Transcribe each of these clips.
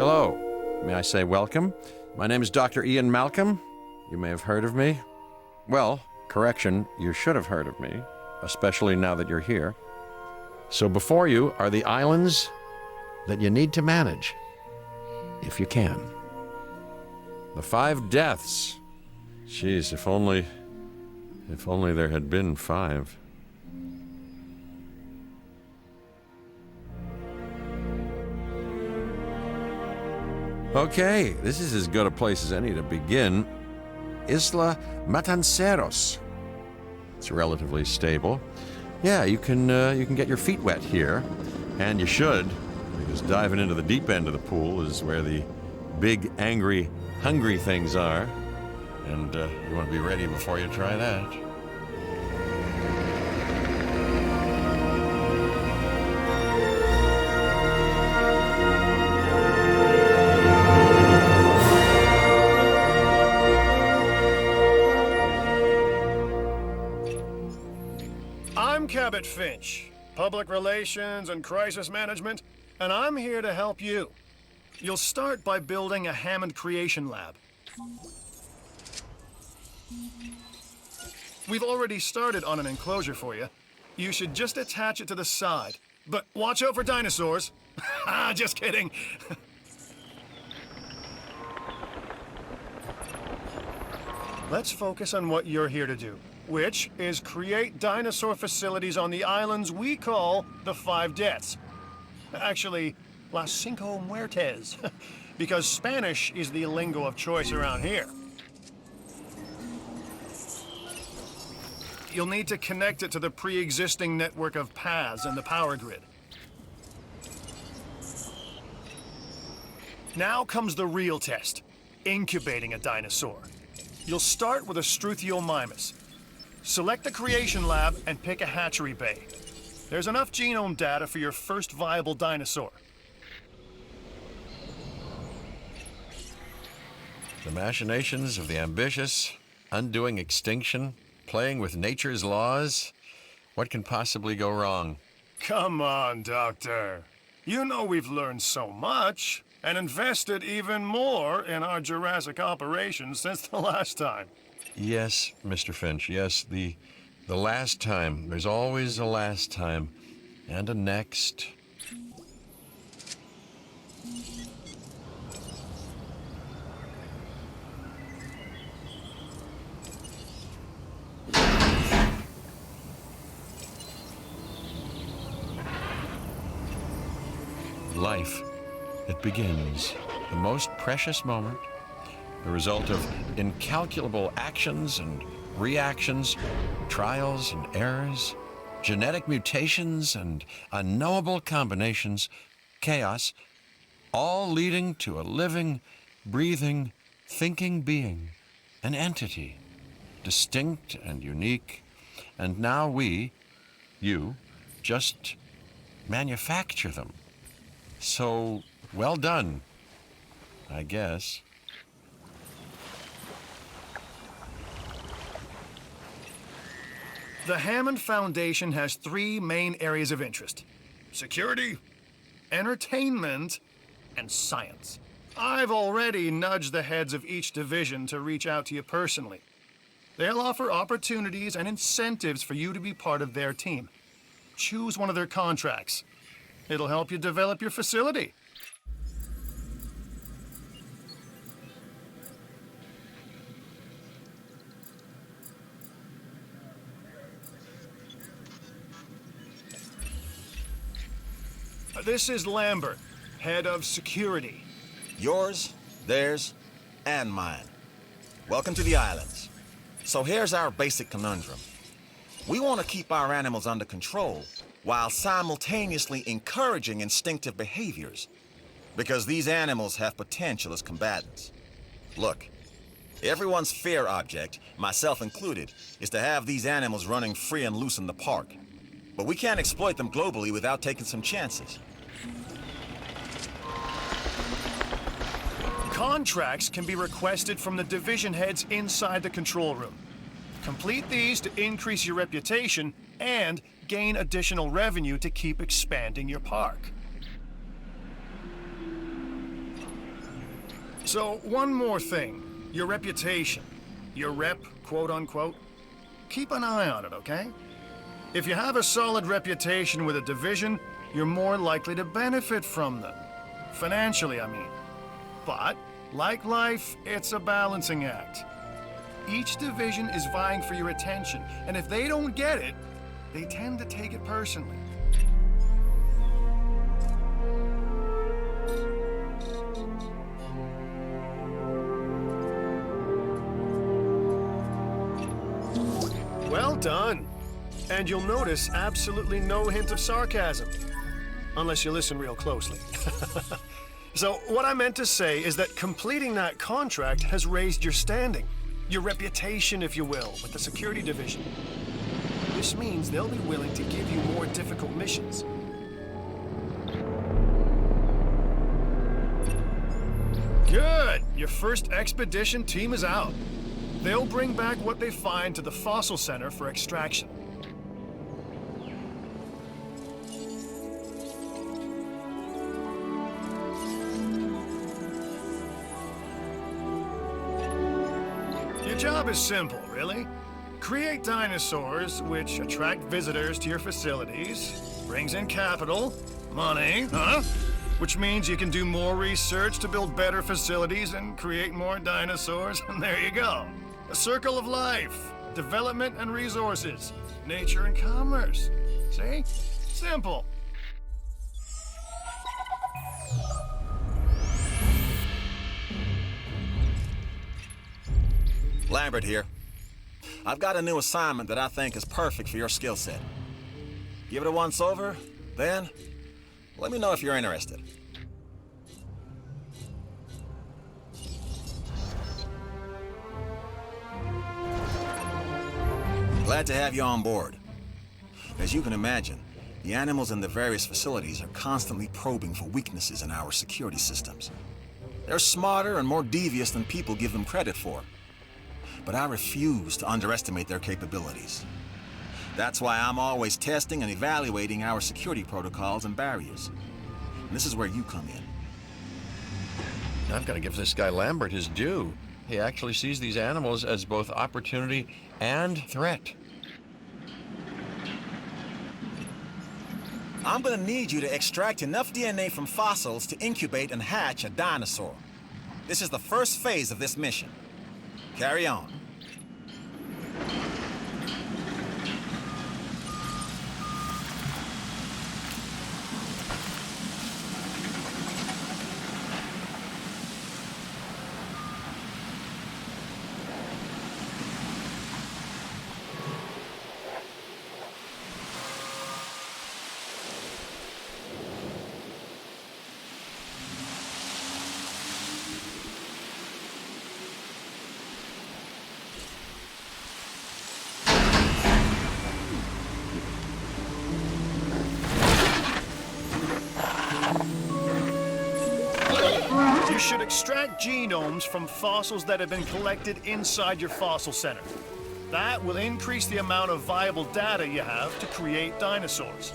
Hello. May I say welcome? My name is Dr. Ian Malcolm. You may have heard of me. Well, correction, you should have heard of me, especially now that you're here. So before you are the islands that you need to manage, if you can. The 5 deaths. Jeez, if only there had been 5. Okay, this is as good a place as any to begin. Isla Matanceros. It's relatively stable. Yeah, you can get your feet wet here, and you should, because diving into the deep end of the pool is where the big, angry, hungry things are, and you want to be ready before you try that. I'm Cabot Finch, Public Relations and Crisis Management, and I'm here to help you. You'll start by building a Hammond Creation Lab. We've already started on an enclosure for you. You should just attach it to the side. But watch out for dinosaurs. Just kidding. Let's focus on what you're here to do, which is create dinosaur facilities on the islands we call the 5 Deaths. Actually, Las Cinco Muertes, because Spanish is the lingo of choice around here. You'll need to connect it to the pre-existing network of paths and the power grid. Now comes the real test, incubating a dinosaur. You'll start with a Struthiomimus. Select the creation lab and pick a hatchery bay. There's enough genome data for your first viable dinosaur. The machinations of the ambitious, undoing extinction, playing with nature's laws. What can possibly go wrong? Come on, Doctor. You know we've learned so much and invested even more in our Jurassic operations since the last time. Yes, Mr. Finch, yes, the last time. There's always a last time. And a next. Life, it begins. The most precious moment, the result of incalculable actions and reactions, trials and errors, genetic mutations and unknowable combinations, chaos, all leading to a living, breathing, thinking being, an entity, distinct and unique. And now we, you, just manufacture them. So, well done, I guess. The Hammond Foundation has 3 main areas of interest: security, entertainment, and science. I've already nudged the heads of each division to reach out to you personally. They'll offer opportunities and incentives for you to be part of their team. Choose one of their contracts. It'll help you develop your facility. This is Lambert, head of security. Yours, theirs, and mine. Welcome to the islands. So here's our basic conundrum. We want to keep our animals under control while simultaneously encouraging instinctive behaviors, because these animals have potential as combatants. Look, everyone's fear object, myself included, is to have these animals running free and loose in the park. But we can't exploit them globally without taking some chances. Contracts can be requested from the division heads inside the control room. Complete these to increase your reputation and gain additional revenue to keep expanding your park. So, one more thing. Your reputation. Your rep, quote unquote. Keep an eye on it, okay? If you have a solid reputation with a division, you're more likely to benefit from them. Financially, I mean. But, like life, it's a balancing act. Each division is vying for your attention, and if they don't get it, they tend to take it personally. Well done. And you'll notice absolutely no hint of sarcasm. Unless you listen real closely. So, what I meant to say is that completing that contract has raised your standing. Your reputation, if you will, with the security division. This means they'll be willing to give you more difficult missions. Good! Your first expedition team is out. They'll bring back what they find to the fossil center for extraction. Your job is simple, really. Create dinosaurs, which attract visitors to your facilities, brings in capital, money, which means you can do more research to build better facilities and create more dinosaurs, and there you go. A circle of life, development and resources, nature and commerce. See? Simple. Lambert here. I've got a new assignment that I think is perfect for your skill set. Give it a once over, then let me know if you're interested. Glad to have you on board. As you can imagine, the animals in the various facilities are constantly probing for weaknesses in our security systems. They're smarter and more devious than people give them credit for. But I refuse to underestimate their capabilities. That's why I'm always testing and evaluating our security protocols and barriers. And this is where you come in. I've got to give this guy Lambert his due. He actually sees these animals as both opportunity and threat. I'm gonna need you to extract enough DNA from fossils to incubate and hatch a dinosaur. This is the first phase of this mission. Carry on. You should extract genomes from fossils that have been collected inside your fossil center. That will increase the amount of viable data you have to create dinosaurs.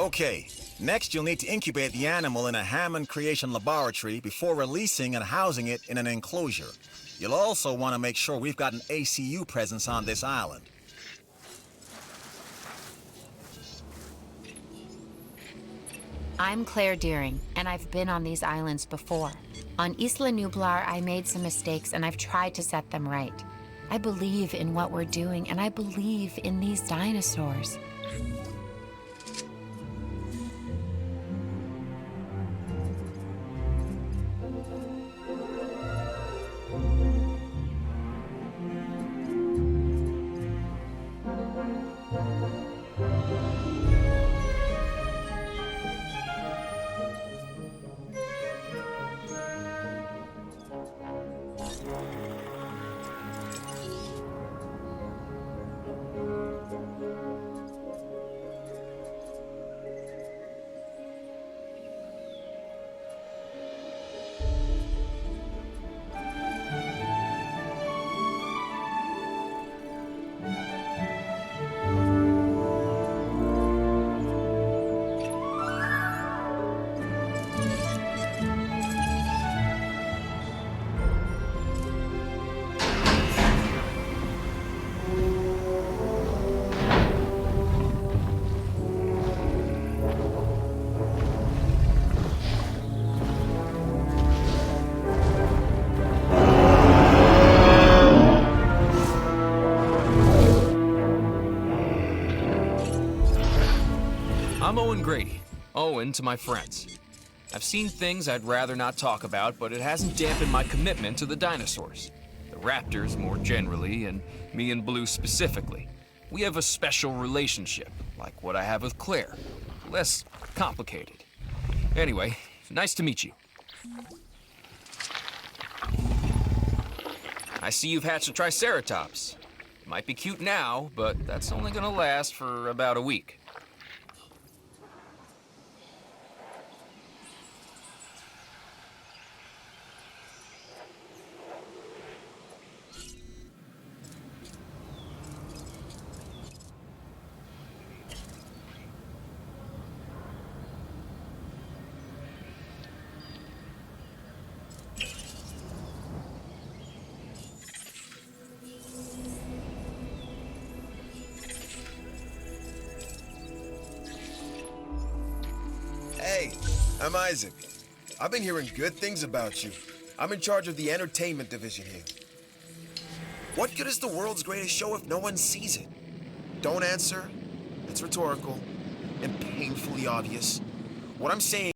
Okay, next you'll need to incubate the animal in a Hammond creation laboratory before releasing and housing it in an enclosure. You'll also want to make sure we've got an ACU presence on this island. I'm Claire Deering, and I've been on these islands before. On Isla Nublar, I made some mistakes, and I've tried to set them right. I believe in what we're doing, and I believe in these dinosaurs. I'm Owen Grady. Owen to my friends. I've seen things I'd rather not talk about, but it hasn't dampened my commitment to the dinosaurs. The raptors more generally, and me and Blue specifically. We have a special relationship, like what I have with Claire. Less complicated. Anyway, nice to meet you. I see you've hatched a Triceratops. Might be cute now, but that's only gonna last for about a week. Hey, I'm Isaac. I've been hearing good things about you. I'm in charge of the entertainment division here. What good is the world's greatest show if no one sees it? Don't answer. It's rhetorical and painfully obvious. What I'm saying